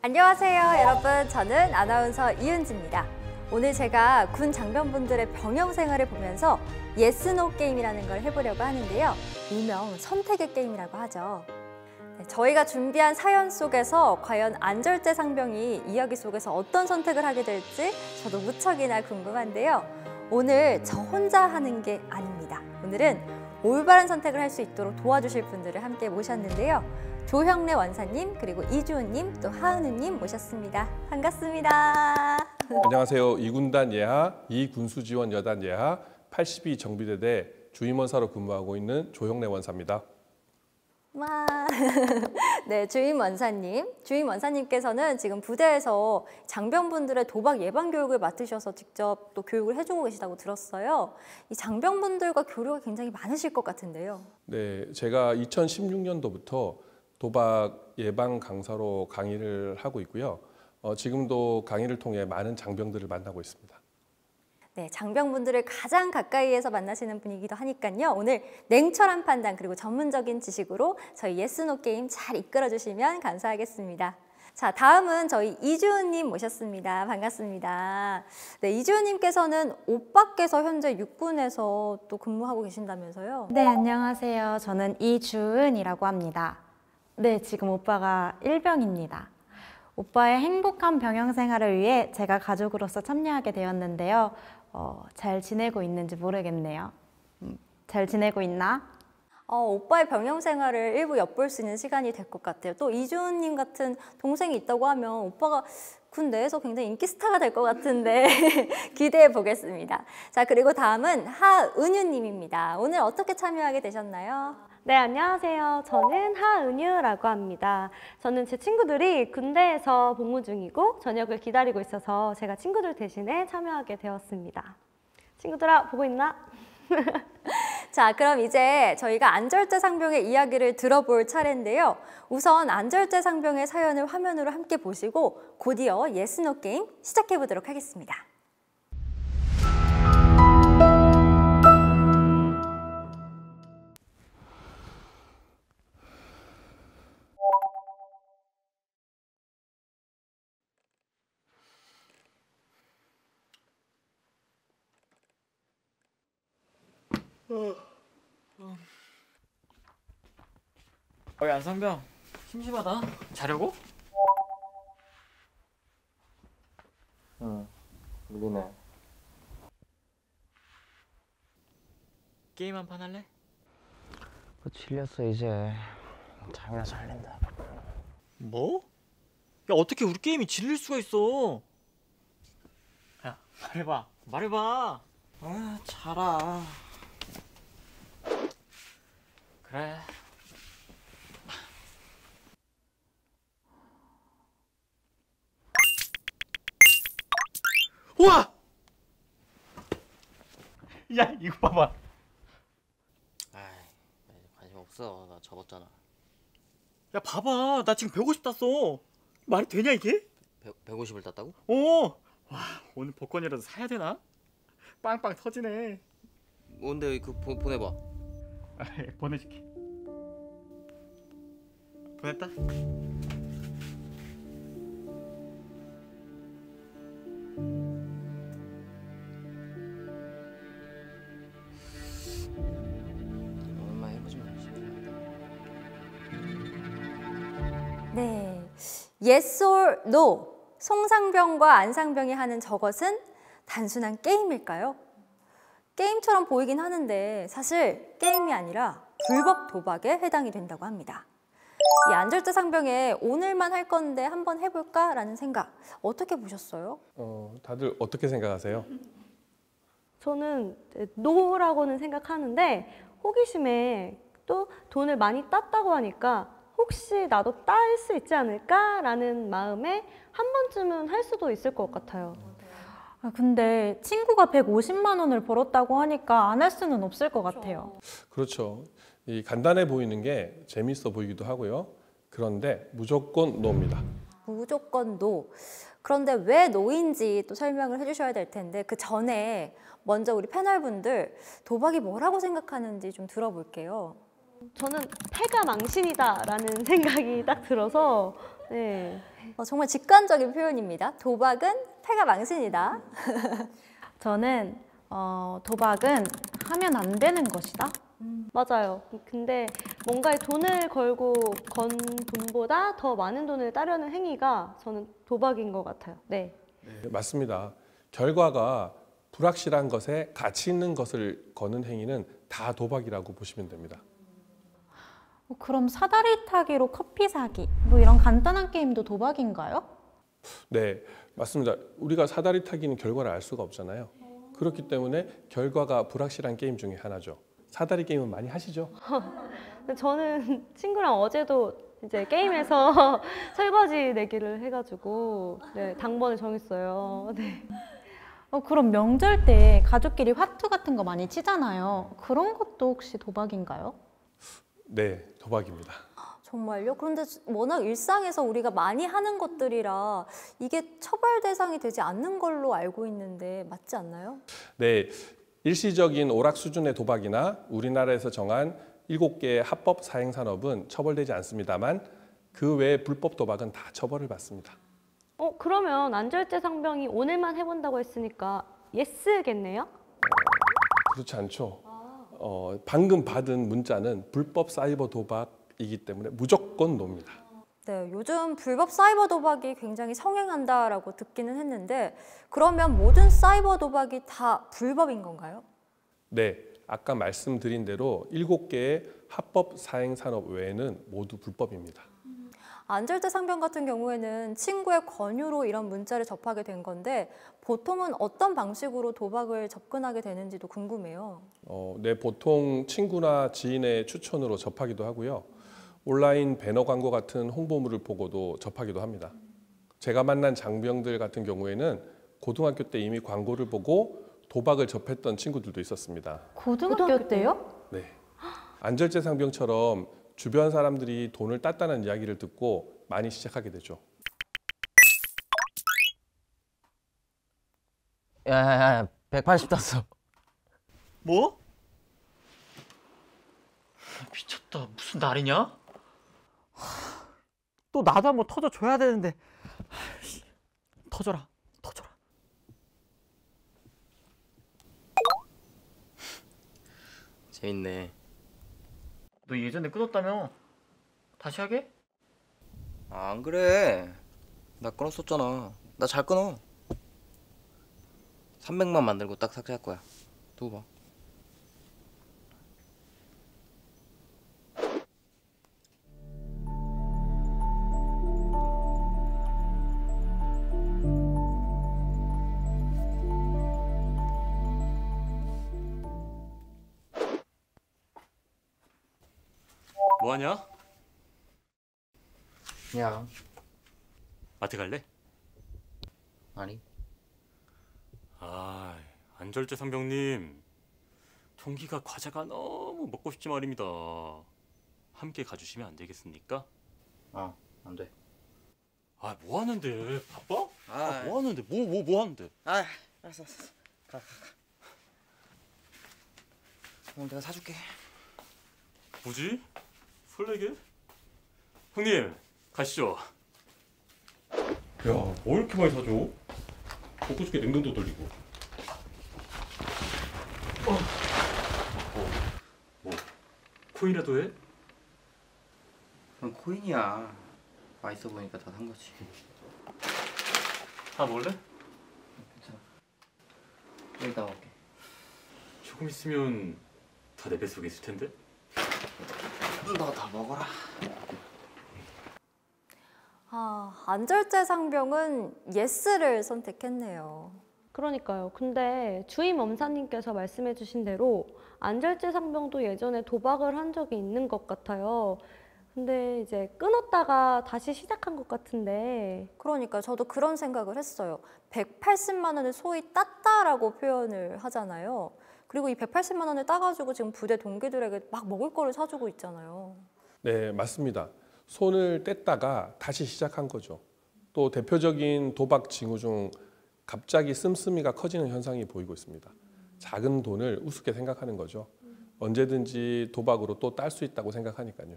안녕하세요 여러분, 저는 아나운서 이은지입니다. 오늘 제가 군 장병분들의 병영 생활을 보면서 예스 노 게임이라는 걸 해보려고 하는데요. 일명 선택의 게임이라고 하죠. 저희가 준비한 사연 속에서 과연 안절제 상병이 이야기 속에서 어떤 선택을 하게 될지 저도 무척이나 궁금한데요. 오늘 저 혼자 하는 게 아닙니다. 오늘은 올바른 선택을 할 수 있도록 도와주실 분들을 함께 모셨는데요. 조형래 원사님, 그리고 이주은님, 또 하은우님 모셨습니다. 반갑습니다. 안녕하세요. 2군단 예하, 2군수지원 여단 예하 82 정비대대 주임원사로 근무하고 있는 조형래 원사입니다. 와, 네, 주임 원사님께서는 지금 부대에서 장병분들의 도박 예방 교육을 맡으셔서 직접 또 교육을 해주고 계시다고 들었어요. 이 장병분들과 교류가 굉장히 많으실 것 같은데요. 네, 제가 2016년도부터 도박 예방 강사로 강의를 하고 있고요. 지금도 강의를 통해 많은 장병들을 만나고 있습니다. 네, 장병분들을 가장 가까이에서 만나시는 분이기도 하니까요. 오늘 냉철한 판단 그리고 전문적인 지식으로 저희 예스 노 게임 잘 이끌어 주시면 감사하겠습니다. 자, 다음은 저희 이주은님 모셨습니다. 반갑습니다. 네, 이주은님께서는 오빠께서 현재 육군에서 또 근무하고 계신다면서요? 네, 안녕하세요. 저는 이주은이라고 합니다. 네, 지금 오빠가 일병입니다. 오빠의 행복한 병영 생활을 위해 제가 가족으로서 참여하게 되었는데요. 잘 지내고 있는지 모르겠네요. 잘 지내고 있나? 오빠의 병영 생활을 일부 엿볼 수 있는 시간이 될 것 같아요. 또 이주은님 같은 동생이 있다고 하면 오빠가 군 내에서 굉장히 인기 스타가 될 것 같은데 기대해 보겠습니다. 자, 그리고 다음은 하은유님입니다. 오늘 어떻게 참여하게 되셨나요? 네, 안녕하세요. 저는 하은유라고 합니다. 저는 제 친구들이 군대에서 복무 중이고 저녁을 기다리고 있어서 제가 친구들 대신에 참여하게 되었습니다. 친구들아, 보고 있나? 자, 그럼 이제 저희가 안절제 상병의 이야기를 들어볼 차례인데요. 우선 안절제 상병의 사연을 화면으로 함께 보시고 곧이어 예스 노 게임 시작해 보도록 하겠습니다. 어이 안상병, 심심하다. 자려고? 응, 울리네. 게임 한 판 할래? 질렸어 이제. 잠이나 잘린다. 뭐? 야, 어떻게 우리 게임이 질릴 수가 있어? 야, 말해봐. 아, 자라. 그래. 우와! 야, 이거 봐봐. 아이, 관심 없어. 나 접었잖아. 야, 봐봐. 나 지금 150 땄어. 말이 되냐 이게? 150을 땄다고? 와, 오늘 복권이라도 사야 되나? 빵빵 터지네. 뭔데 그 보내봐. 보내줄게. 보냈다. 얼마 해보지 말지. 네, yes or no. 송상병과 안상병이 하는 저것은 단순한 게임일까요? 게임처럼 보이긴 하는데 사실 게임이 아니라 불법 도박에 해당이 된다고 합니다. 이 안절제 상병에 오늘만 할 건데 한번 해볼까라는 생각 어떻게 보셨어요? 다들 어떻게 생각하세요? 저는 노라고는 생각하는데 호기심에 또 돈을 많이 땄다고 하니까 혹시 나도 딸 수 있지 않을까라는 마음에 한 번쯤은 할 수도 있을 것 같아요. 근데 친구가 150만 원을 벌었다고 하니까 안 할 수는 없을 것 같아요. 그렇죠. 이 간단해 보이는 게 재밌어 보이기도 하고요. 그런데 무조건 노입니다. 무조건 노. 그런데 왜 노인지 또 설명을 해주셔야 될 텐데 그 전에 먼저 우리 패널분들 도박이 뭐라고 생각하는지 좀 들어볼게요. 저는 패가 망신이다라는 생각이 딱 들어서 네, 정말 직관적인 표현입니다. 도박은 패가 망신이다. 저는 도박은 하면 안 되는 것이다. 맞아요. 근데 뭔가에 돈을 걸고 건 돈보다 더 많은 돈을 따려는 행위가 저는 도박인 것 같아요. 네. 네, 맞습니다. 결과가 불확실한 것에 가치 있는 것을 거는 행위는 다 도박이라고 보시면 됩니다. 그럼 사다리 타기로 커피 사기, 뭐 이런 간단한 게임도 도박인가요? 네, 맞습니다. 우리가 사다리 타기는 결과를 알 수가 없잖아요. 그렇기 때문에 결과가 불확실한 게임 중에 하나죠. 사다리 게임은 많이 하시죠? 근데 저는 친구랑 어제도 이제 게임에서 설거지 내기를 해가지고 네, 당번을 정했어요. 네. 그럼 명절 때 가족끼리 화투 같은 거 많이 치잖아요. 그런 것도 혹시 도박인가요? 네, 도박입니다. 정말요? 그런데 워낙 일상에서 우리가 많이 하는 것들이라 이게 처벌 대상이 되지 않는 걸로 알고 있는데 맞지 않나요? 네, 일시적인 오락 수준의 도박이나 우리나라에서 정한 7개의 합법 사행 산업은 처벌되지 않습니다만 그 외의 불법 도박은 다 처벌을 받습니다. 그러면 안절제 상병이 오늘만 해본다고 했으니까 예스겠네요? 그렇지 않죠. 방금 받은 문자는 불법 사이버 도박이기 때문에 무조건 노입니다. 네, 요즘 불법 사이버 도박이 굉장히 성행한다라고 듣기는 했는데 그러면 모든 사이버 도박이 다 불법인 건가요? 네, 아까 말씀드린 대로 7개의 합법 사행 산업 외에는 모두 불법입니다. 안절제 상병 같은 경우에는 친구의 권유로 이런 문자를 접하게 된 건데 보통은 어떤 방식으로 도박을 접근하게 되는지도 궁금해요. 네, 보통 친구나 지인의 추천으로 접하기도 하고요. 온라인 배너 광고 같은 홍보물을 보고도 접하기도 합니다. 제가 만난 장병들 같은 경우에는 고등학교 때 이미 광고를 보고 도박을 접했던 친구들도 있었습니다. 고등학교 때요? 네, 안절제 상병처럼 주변 사람들이 돈을 땄다는 이야기를 듣고 많이 시작하게 되죠. 야야야 180 땄어. 뭐? 미쳤다. 무슨 날이냐? 또 나도 한번 터져줘야 되는데. 터져라. 터져라. 재밌네. 너 예전에 끊었다며? 다시 하게? 안 그래. 나 끊었었잖아. 나 잘 끊어. 300만 만들고 딱 삭제할 거야. 두고 봐. 뭐하냐? 야. 마트 갈래? 아니. 아, 안절제 상병님, 동기가 과자가 너무 먹고 싶지 말입니다. 함께 가주시면 안 되겠습니까? 안 돼. 아, 뭐 하는데? 바빠? 아, 뭐 하는데? 뭐 하는데? 알았어. 가. 오늘 내가 사줄게. 뭐지? 설레게? 형님, 가시죠. 야, 뭐 이렇게 많이 사줘? 먹고 싶게 냉동도 돌리고. 뭐? 코인이라도 해? 그건 코인이야. 맛있어 보니까 다 산 거지. 하나 먹을래? 괜찮아. 좀 이따 먹을게. 조금 있으면 다 내 뱃속에 있을 텐데? 너 다 먹어라. 안절제 상병은 예스를 선택했네요. 그러니까요. 근데 주임 엄사님께서 말씀해 주신 대로 안절제 상병도 예전에 도박을 한 적이 있는 것 같아요. 근데 이제 끊었다가 다시 시작한 것 같은데. 그러니까 저도 그런 생각을 했어요. 180만 원을 소위 땄다라고 표현을 하잖아요. 그리고 이 180만 원을 따가지고 지금 부대 동기들에게 막 먹을 거를 사주고 있잖아요. 네, 맞습니다. 손을 뗐다가 다시 시작한 거죠. 또 대표적인 도박 징후 중 갑자기 씀씀이가 커지는 현상이 보이고 있습니다. 작은 돈을 우습게 생각하는 거죠. 언제든지 도박으로 또 딸 수 있다고 생각하니까요.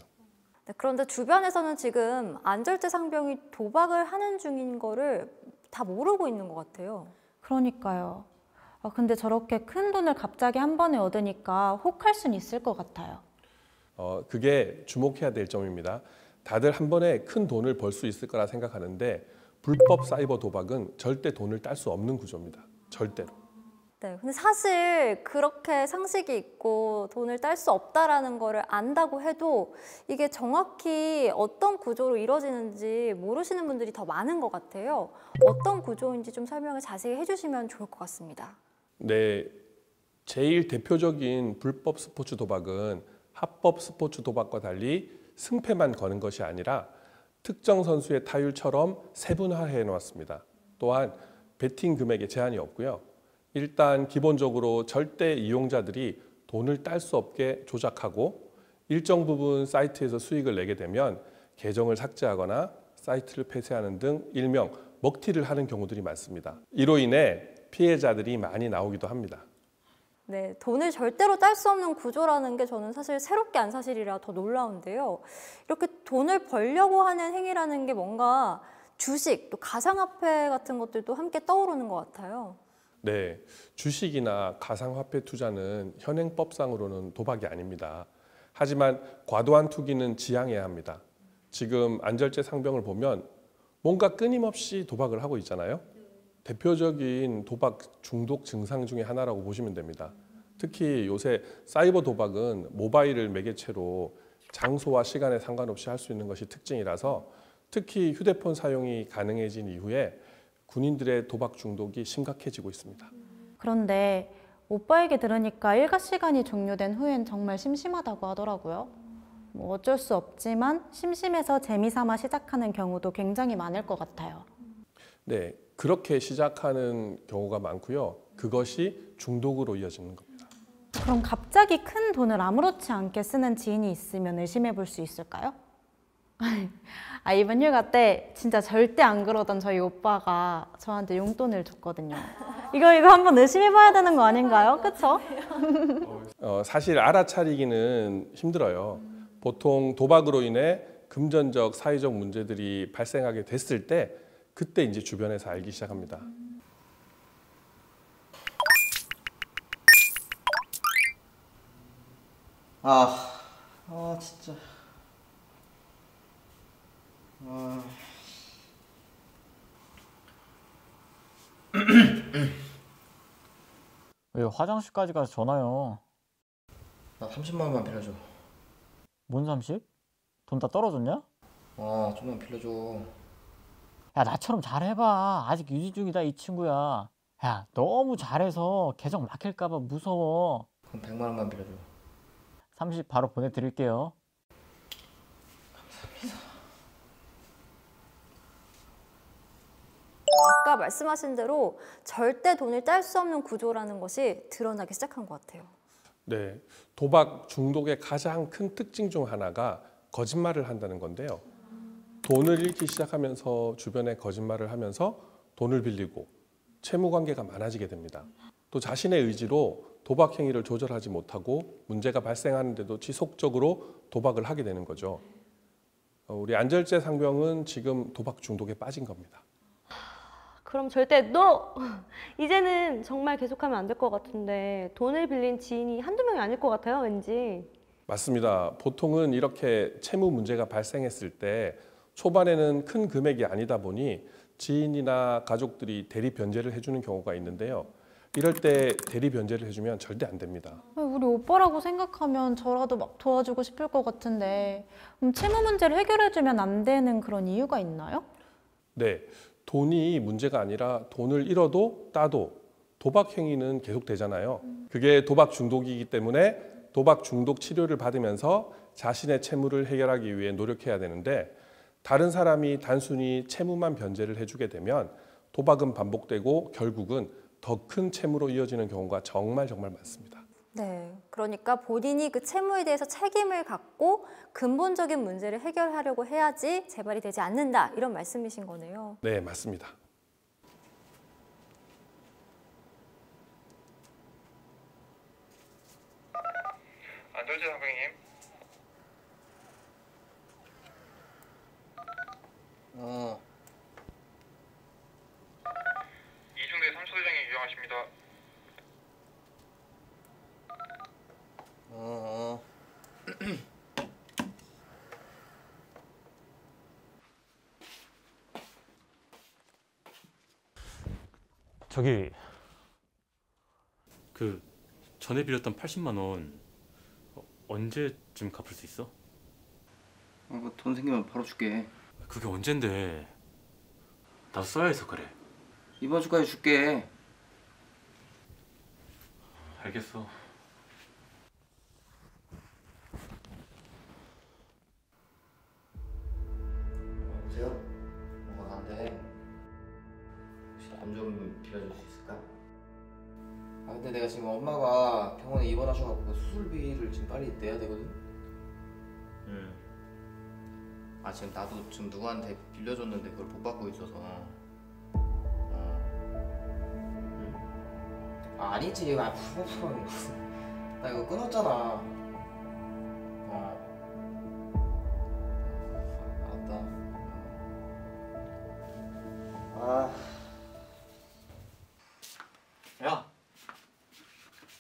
네, 그런데 주변에서는 지금 안절제 상병이 도박을 하는 중인 거를 다 모르고 있는 것 같아요. 그러니까요. 근데 저렇게 큰 돈을 갑자기 한 번에 얻으니까 혹할 수는 있을 것 같아요. 그게 주목해야 될 점입니다. 다들 한 번에 큰 돈을 벌 수 있을 거라 생각하는데 불법 사이버 도박은 절대 돈을 딸 수 없는 구조입니다. 절대로. 네, 근데 사실 그렇게 상식이 있고 돈을 딸 수 없다라는 거를 안다고 해도 이게 정확히 어떤 구조로 이루어지는지 모르시는 분들이 더 많은 것 같아요. 어떤 구조인지 좀 설명을 자세히 해주시면 좋을 것 같습니다. 네, 제일 대표적인 불법 스포츠 도박은 합법 스포츠 도박과 달리 승패만 거는 것이 아니라 특정 선수의 타율처럼 세분화해 놓았습니다. 또한 베팅 금액에 제한이 없고요. 일단 기본적으로 절대 이용자들이 돈을 딸 수 없게 조작하고 일정 부분 사이트에서 수익을 내게 되면 계정을 삭제하거나 사이트를 폐쇄하는 등 일명 먹튀를 하는 경우들이 많습니다. 이로 인해 피해자들이 많이 나오기도 합니다. 네, 돈을 절대로 딸 수 없는 구조라는 게 저는 사실 새롭게 안 사실이라 더 놀라운데요. 이렇게 돈을 벌려고 하는 행위라는 게 뭔가 주식, 또 가상화폐 같은 것들도 함께 떠오르는 것 같아요. 네, 주식이나 가상화폐 투자는 현행법상으로는 도박이 아닙니다. 하지만 과도한 투기는 지양해야 합니다. 지금 안절제 상병을 보면 뭔가 끊임없이 도박을 하고 있잖아요. 대표적인 도박 중독 증상 중에 하나라고 보시면 됩니다. 특히 요새 사이버 도박은 모바일을 매개체로 장소와 시간에 상관없이 할 수 있는 것이 특징이라서 특히 휴대폰 사용이 가능해진 이후에 군인들의 도박 중독이 심각해지고 있습니다. 그런데 오빠 얘기 들으니까 일과 시간이 종료된 후엔 정말 심심하다고 하더라고요. 뭐 어쩔 수 없지만 심심해서 재미삼아 시작하는 경우도 굉장히 많을 것 같아요. 네, 그렇게 시작하는 경우가 많고요. 그것이 중독으로 이어지는 겁니다. 그럼 갑자기 큰 돈을 아무렇지 않게 쓰는 지인이 있으면 의심해 볼 수 있을까요? 이번 휴가 때 진짜 절대 안 그러던 저희 오빠가 저한테 용돈을 줬거든요. 이거 한번 의심해 봐야 되는 거 아닌가요? 그쵸? 사실 알아차리기는 힘들어요. 보통 도박으로 인해 금전적, 사회적 문제들이 발생하게 됐을 때 그때 이제 주변에서 알기 시작합니다. 진짜. 왜 화장실까지 가서 전화요? 나 30만 원만 빌려줘. 뭔 30? 돈 다 떨어졌냐? 좀만 빌려줘. 야, 나처럼 잘해봐. 아직 유지 중이다, 이 친구야. 야, 너무 잘해서 계정 막힐까봐 무서워. 그럼 100만 원만 빌려줘. 30 바로 보내드릴게요. 아까 말씀하신 대로 절대 돈을 딸 수 없는 구조라는 것이 드러나기 시작한 것 같아요. 네, 도박 중독의 가장 큰 특징 중 하나가 거짓말을 한다는 건데요. 돈을 잃기 시작하면서 주변에 거짓말을 하면서 돈을 빌리고 채무 관계가 많아지게 됩니다. 또 자신의 의지로 도박 행위를 조절하지 못하고 문제가 발생하는데도 지속적으로 도박을 하게 되는 거죠. 우리 안절제 상병은 지금 도박 중독에 빠진 겁니다. 그럼 절대 NO! 이제는 정말 계속하면 안 될 것 같은데 돈을 빌린 지인이 한두 명이 아닐 것 같아요, 왠지. 맞습니다. 보통은 이렇게 채무 문제가 발생했을 때 초반에는 큰 금액이 아니다 보니 지인이나 가족들이 대리 변제를 해주는 경우가 있는데요. 이럴 때 대리 변제를 해주면 절대 안 됩니다. 우리 오빠라고 생각하면 저라도 막 도와주고 싶을 것 같은데 채무 문제를 해결해주면 안 되는 그런 이유가 있나요? 네, 돈이 문제가 아니라 돈을 잃어도 따도 도박 행위는 계속되잖아요. 그게 도박 중독이기 때문에 도박 중독 치료를 받으면서 자신의 채무를 해결하기 위해 노력해야 되는데 다른 사람이 단순히 채무만 변제를 해주게 되면 도박은 반복되고 결국은 더 큰 채무로 이어지는 경우가 정말 많습니다. 네, 그러니까 본인이 그 채무에 대해서 책임을 갖고 근본적인 문제를 해결하려고 해야지 재발이 되지 않는다, 이런 말씀이신 거네요. 네, 맞습니다. 안절제 선생님. 이중대 삼소대장이 유영하십니다. 저기 그 전에 빌렸던 80만 원 언제쯤 갚을 수 있어? 뭐 돈 생기면 바로 줄게. 그게 언젠데? 나도 써야 해서 그래. 이번 주까지 줄게. 알겠어. 여보세요? 엄마 난데 혹시 암좀 빌려줄 수 있을까? 아 근데 내가 지금 엄마가 병원에 입원하셔갖고 수술비를 지금 빨리 내야 되거든? 아 지금 나도 지금 누구한테 빌려줬는데 그걸 못 받고 있어서 아 아니지 아 푸푸푸 나 이거 끊었잖아. 알았다. 야,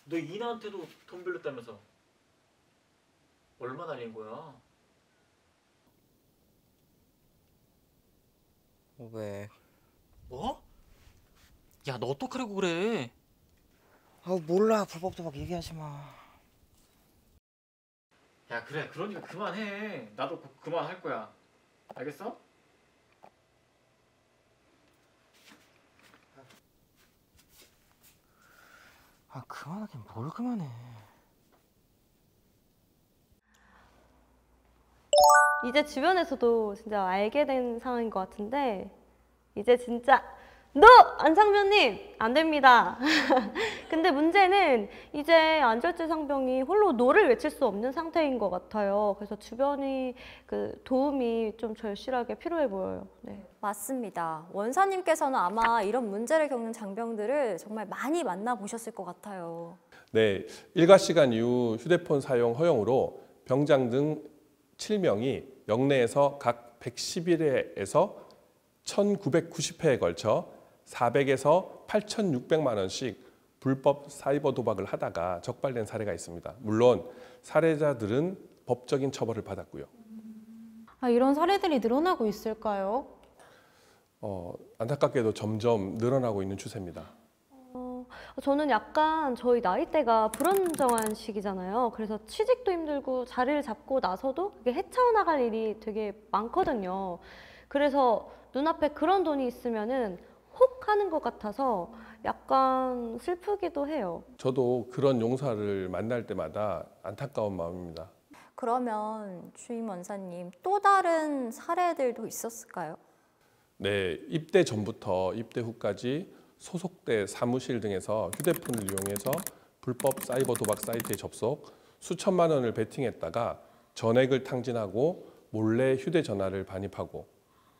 너 이나한테도 돈 빌렸다면서? 얼마 날린 거야? 500. 뭐? 야, 너 어떡하려고 그래? 아 몰라 불법도 막 얘기하지 마. 야, 그래, 그러니까 그만해. 나도 그만할 거야. 알겠어? 아 그만하긴 뭘 그만해. 이제 주변에서도 진짜 알게 된 상황인 것 같은데 이제 진짜 NO! 안상면님! 안 됩니다. 근데 문제는 이제 안절제 상병이 홀로 NO를 외칠 수 없는 상태인 것 같아요. 그래서 주변이 그 도움이 좀 절실하게 필요해 보여요. 네. 맞습니다. 원사님께서는 아마 이런 문제를 겪는 장병들을 정말 많이 만나보셨을 것 같아요. 네, 일과 시간 이후 휴대폰 사용 허용으로 병장 등 7명이 영내에서 각 111회에서 1990회에 걸쳐 400에서 8,600만 원씩 불법 사이버 도박을 하다가 적발된 사례가 있습니다. 물론 사례자들은 법적인 처벌을 받았고요. 아, 이런 사례들이 늘어나고 있을까요? 안타깝게도 점점 늘어나고 있는 추세입니다. 저는 약간 저희 나이대가 불안정한 시기잖아요. 그래서 취직도 힘들고 자리를 잡고 나서도 그게 헤쳐나갈 일이 되게 많거든요. 그래서 눈앞에 그런 돈이 있으면은 혹 하는 것 같아서 약간 슬프기도 해요. 저도 그런 용사를 만날 때마다 안타까운 마음입니다. 그러면 주임 원사님, 또 다른 사례들도 있었을까요? 네, 입대 전부터 입대 후까지 소속대 사무실 등에서 휴대폰을 이용해서 불법 사이버 도박 사이트에 접속, 수천만 원을 베팅했다가 전액을 탕진하고 몰래 휴대전화를 반입하고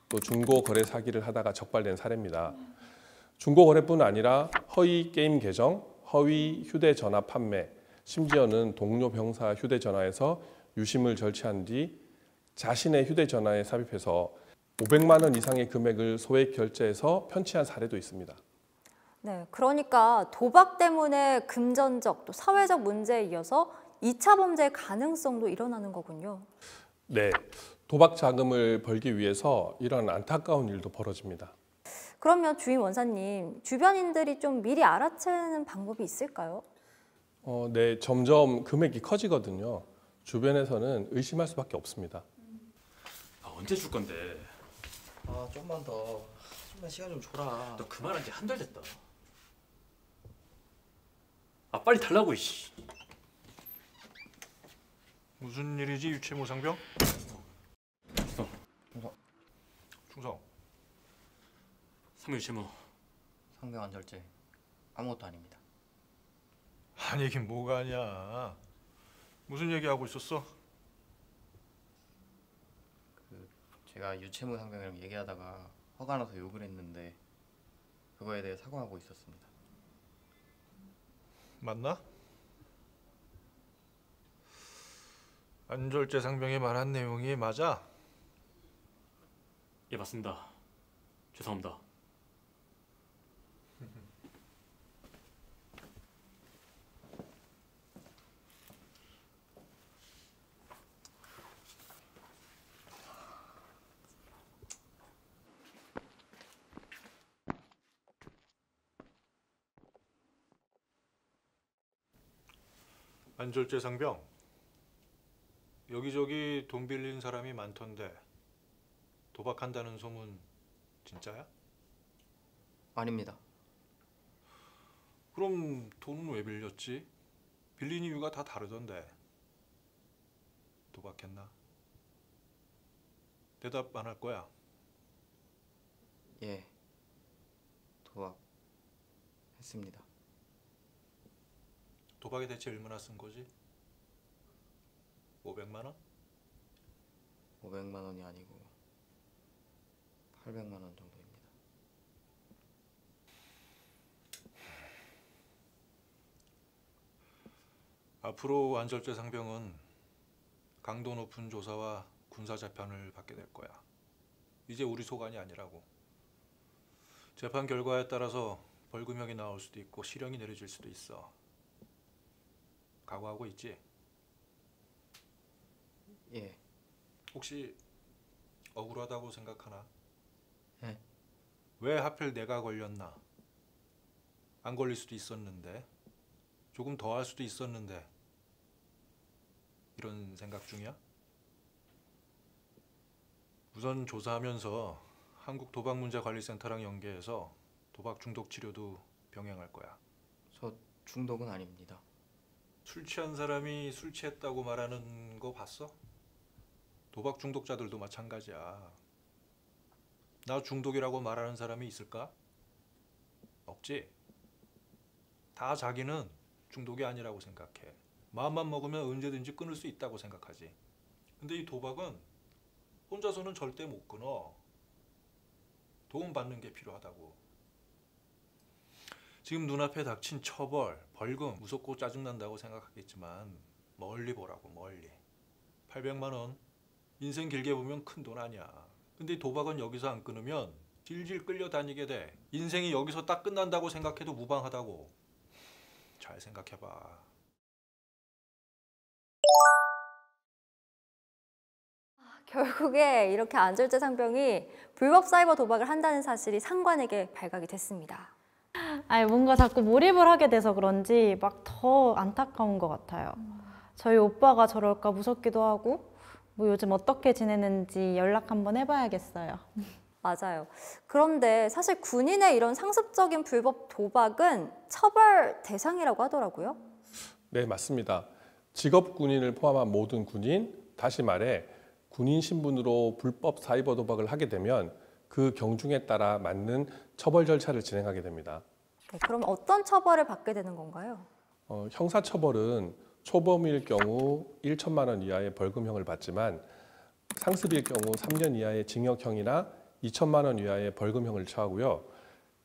또 중고거래 사기를 하다가 적발된 사례입니다. 중고거래뿐 아니라 허위 게임 계정, 허위 휴대전화 판매, 심지어는 동료 병사 휴대전화에서 유심을 절취한 뒤 자신의 휴대전화에 삽입해서 500만 원 이상의 금액을 소액 결제해서 편취한 사례도 있습니다. 네, 그러니까 도박 때문에 금전적 또 사회적 문제에 이어서 2차 범죄의 가능성도 일어나는 거군요. 네, 도박 자금을 벌기 위해서 이런 안타까운 일도 벌어집니다. 그러면 주임 원사님, 주변인들이 좀 미리 알아채는 방법이 있을까요? 네, 점점 금액이 커지거든요. 주변에서는 의심할 수밖에 없습니다. 언제 줄 건데? 아 좀만 더. 좀만 시간 좀 줘라. 너 그만한 지 한 달 됐다. 아 빨리 달라고 이씨. 무슨 일이지 유채모 상병? 충성. 3일 채무. 상병 안절제 아무것도 아닙니다. 아니긴 뭐가 아니야. 무슨 얘기하고 있었어? 제가 유채무 상병이랑 얘기하다가 화가 나서 욕을 했는데 그거에 대해 사과하고 있었습니다. 맞나? 안절제 상병이 말한 내용이 맞아? 예, 맞습니다. 죄송합니다. 안절제 상병, 여기저기 돈 빌린 사람이 많던데 도박한다는 소문 진짜야? 아닙니다. 그럼 돈은 왜 빌렸지? 빌린 이유가 다 다르던데. 도박했나? 대답 안 할 거야. 예, 도박했습니다. 도박에 대체 얼마나 쓴 거지? 500만 원? 500만 원이 아니고 800만 원 정도입니다. 앞으로 안절제 상병은 강도 높은 조사와 군사 재판을 받게 될 거야. 이제 우리 소관이 아니라고. 재판 결과에 따라서 벌금형이 나올 수도 있고 실형이 내려질 수도 있어. 각오하고 있지? 예. 혹시 억울하다고 생각하나? 예? 왜 하필 내가 걸렸나? 안 걸릴 수도 있었는데, 조금 더 할 수도 있었는데, 이런 생각 중이야? 우선 조사하면서 한국도박문제관리센터랑 연계해서 도박 중독 치료도 병행할 거야. 저 중독은 아닙니다. 술 취한 사람이 술 취했다고 말하는 거 봤어? 도박 중독자들도 마찬가지야. 나 중독이라고 말하는 사람이 있을까? 없지? 다 자기는 중독이 아니라고 생각해. 마음만 먹으면 언제든지 끊을 수 있다고 생각하지. 근데 이 도박은 혼자서는 절대 못 끊어. 도움받는 게 필요하다고. 지금 눈앞에 닥친 처벌, 벌금 무섭고 짜증난다고 생각하겠지만 멀리 보라고, 멀리. 800만 원, 인생 길게 보면 큰 돈 아니야. 근데 도박은 여기서 안 끊으면 질질 끌려다니게 돼. 인생이 여기서 딱 끝난다고 생각해도 무방하다고. 잘 생각해봐. 결국에 이렇게 안절제 상병이 불법 사이버 도박을 한다는 사실이 상관에게 발각이 됐습니다. 아니 뭔가 자꾸 몰입을 하게 돼서 그런지 막 더 안타까운 것 같아요. 저희 오빠가 저럴까 무섭기도 하고 뭐 요즘 어떻게 지내는지 연락 한번 해봐야겠어요. 맞아요. 그런데 사실 군인의 이런 상습적인 불법 도박은 처벌 대상이라고 하더라고요. 네, 맞습니다. 직업 군인을 포함한 모든 군인, 다시 말해 군인 신분으로 불법 사이버 도박을 하게 되면 그 경중에 따라 맞는 처벌 절차를 진행하게 됩니다. 네, 그럼 어떤 처벌을 받게 되는 건가요? 형사처벌은 초범일 경우 1천만 원 이하의 벌금형을 받지만 상습일 경우 3년 이하의 징역형이나 2천만 원 이하의 벌금형을 처하고요.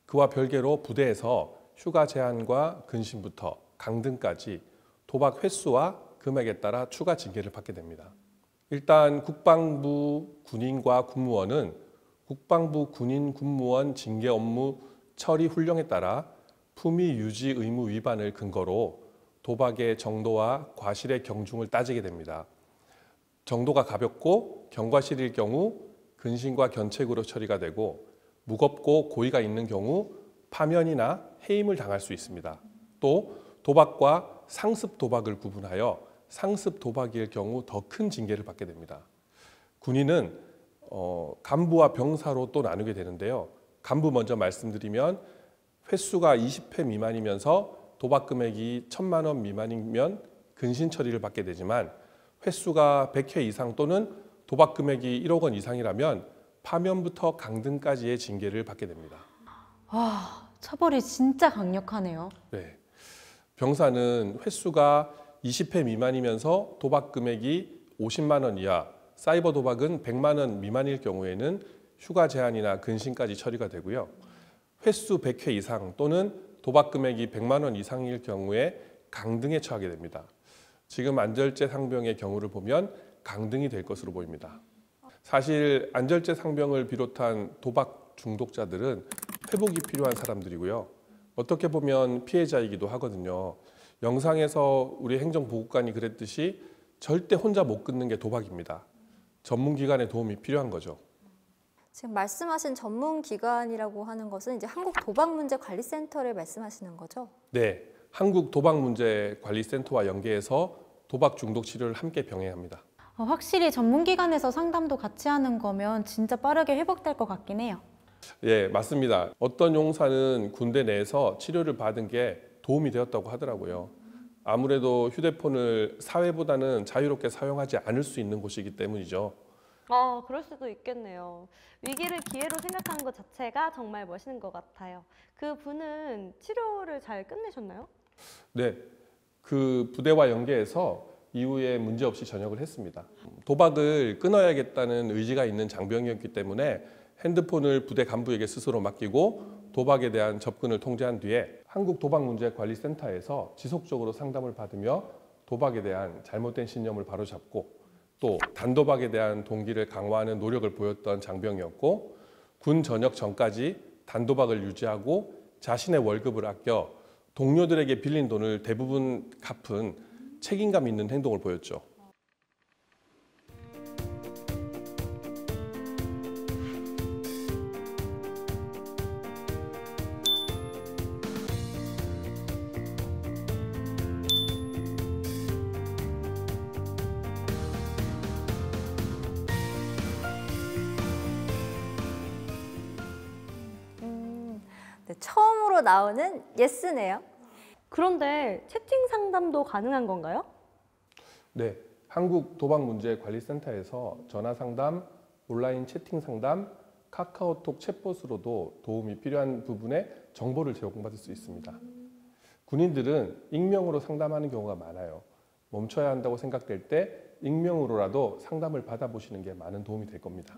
그와 별개로 부대에서 휴가 제한과 근신부터 강등까지 도박 횟수와 금액에 따라 추가 징계를 받게 됩니다. 일단 국방부 군인과 군무원은 국방부 군인 군무원 징계 업무 처리 훈령에 따라 품위 유지 의무 위반을 근거로 도박의 정도와 과실의 경중을 따지게 됩니다. 정도가 가볍고 경과실일 경우 근신과 견책으로 처리가 되고 무겁고 고의가 있는 경우 파면이나 해임을 당할 수 있습니다. 또 도박과 상습 도박을 구분하여 상습 도박일 경우 더 큰 징계를 받게 됩니다. 군인은 간부와 병사로 또 나누게 되는데요. 간부 먼저 말씀드리면 횟수가 20회 미만이면서 도박 금액이 1,000만 원 미만이면 근신 처리를 받게 되지만 횟수가 100회 이상 또는 도박 금액이 1억 원 이상이라면 파면부터 강등까지의 징계를 받게 됩니다. 와, 처벌이 진짜 강력하네요. 네. 병사는 횟수가 20회 미만이면서 도박 금액이 50만 원 이하, 사이버 도박은 100만 원 미만일 경우에는 휴가 제한이나 근신까지 처리가 되고요. 횟수 100회 이상 또는 도박 금액이 100만 원 이상일 경우에 강등에 처하게 됩니다. 지금 안절제 상병의 경우를 보면 강등이 될 것으로 보입니다. 사실 안절제 상병을 비롯한 도박 중독자들은 회복이 필요한 사람들이고요. 어떻게 보면 피해자이기도 하거든요. 영상에서 우리 행정보고관이 그랬듯이 절대 혼자 못 끊는 게 도박입니다. 전문기관의 도움이 필요한 거죠. 지금 말씀하신 전문기관이라고 하는 것은 이제 한국도박문제관리센터를 말씀하시는 거죠? 네, 한국도박문제관리센터와 연계해서 도박 중독 치료를 함께 병행합니다. 확실히 전문기관에서 상담도 같이 하는 거면 진짜 빠르게 회복될 것 같긴 해요. 예, 맞습니다. 어떤 용사는 군대 내에서 치료를 받은 게 도움이 되었다고 하더라고요. 아무래도 휴대폰을 사회보다는 자유롭게 사용하지 않을 수 있는 곳이기 때문이죠. 그럴 수도 있겠네요. 위기를 기회로 생각하는 것 자체가 정말 멋있는 것 같아요. 그 분은 치료를 잘 끝내셨나요? 네, 그 부대와 연계해서 이후에 문제없이 전역을 했습니다. 도박을 끊어야겠다는 의지가 있는 장병이었기 때문에 핸드폰을 부대 간부에게 스스로 맡기고 도박에 대한 접근을 통제한 뒤에 한국도박문제관리센터에서 지속적으로 상담을 받으며 도박에 대한 잘못된 신념을 바로잡고 또 단도박에 대한 동기를 강화하는 노력을 보였던 장병이었고 군 전역 전까지 단도박을 유지하고 자신의 월급을 아껴 동료들에게 빌린 돈을 대부분 갚은 책임감 있는 행동을 보였죠. 네, 처음으로 나오는 예스네요. 그런데 채팅 상담도 가능한 건가요? 네, 한국도박문제관리센터에서 전화상담, 온라인 채팅 상담, 카카오톡 챗봇으로도 도움이 필요한 부분에 정보를 제공받을 수 있습니다. 군인들은 익명으로 상담하는 경우가 많아요. 멈춰야 한다고 생각될 때 익명으로라도 상담을 받아보시는 게 많은 도움이 될 겁니다.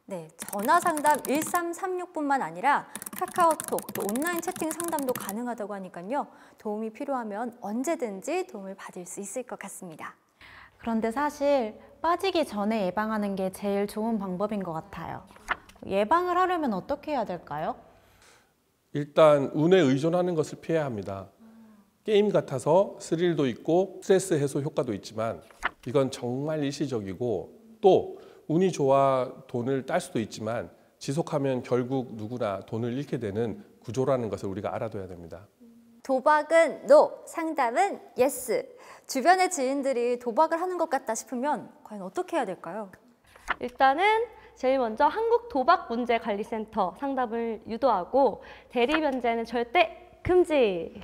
네, 전화 상담 1336뿐만 아니라 카카오톡, 또 온라인 채팅 상담도 가능하다고 하니까요. 도움이 필요하면 언제든지 도움을 받을 수 있을 것 같습니다. 그런데 사실 빠지기 전에 예방하는 게 제일 좋은 방법인 것 같아요. 예방을 하려면 어떻게 해야 될까요? 일단 운에 의존하는 것을 피해야 합니다. 게임 같아서 스릴도 있고 스트레스 해소 효과도 있지만 이건 정말 일시적이고 또 운이 좋아 돈을 딸 수도 있지만 지속하면 결국 누구나 돈을 잃게 되는 구조라는 것을 우리가 알아둬야 됩니다. 도박은 NO, 상담은 YES. 주변의 지인들이 도박을 하는 것 같다 싶으면 과연 어떻게 해야 될까요? 일단은 제일 먼저 한국도박문제관리센터 상담을 유도하고 대리 변제는 절대 금지!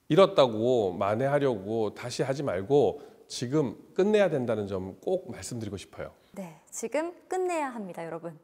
잃었다고 만회하려고 다시 하지 말고 지금 끝내야 된다는 점 꼭 말씀드리고 싶어요. 네, 지금 끝내야 합니다, 여러분.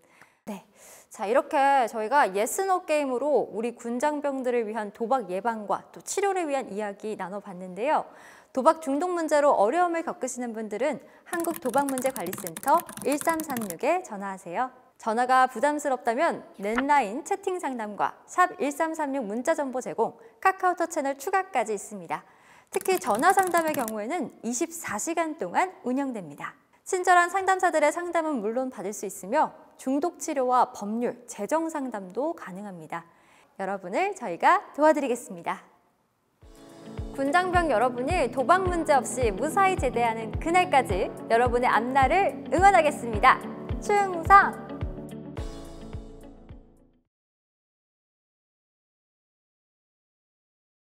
네, 자 이렇게 저희가 예스노 게임으로 우리 군장병들을 위한 도박 예방과 또 치료를 위한 이야기 나눠봤는데요. 도박 중독 문제로 어려움을 겪으시는 분들은 한국도박문제관리센터 1336에 전화하세요. 전화가 부담스럽다면 넷라인 채팅 상담과 샵 1336 문자 정보 제공, 카카오톡 채널 추가까지 있습니다. 특히 전화 상담의 경우에는 24시간 동안 운영됩니다. 친절한 상담사들의 상담은 물론 받을 수 있으며 중독 치료와 법률, 재정 상담도 가능합니다. 여러분을 저희가 도와드리겠습니다. 군장병 여러분이 도박 문제 없이 무사히 제대하는 그날까지 여러분의 앞날을 응원하겠습니다. 충성!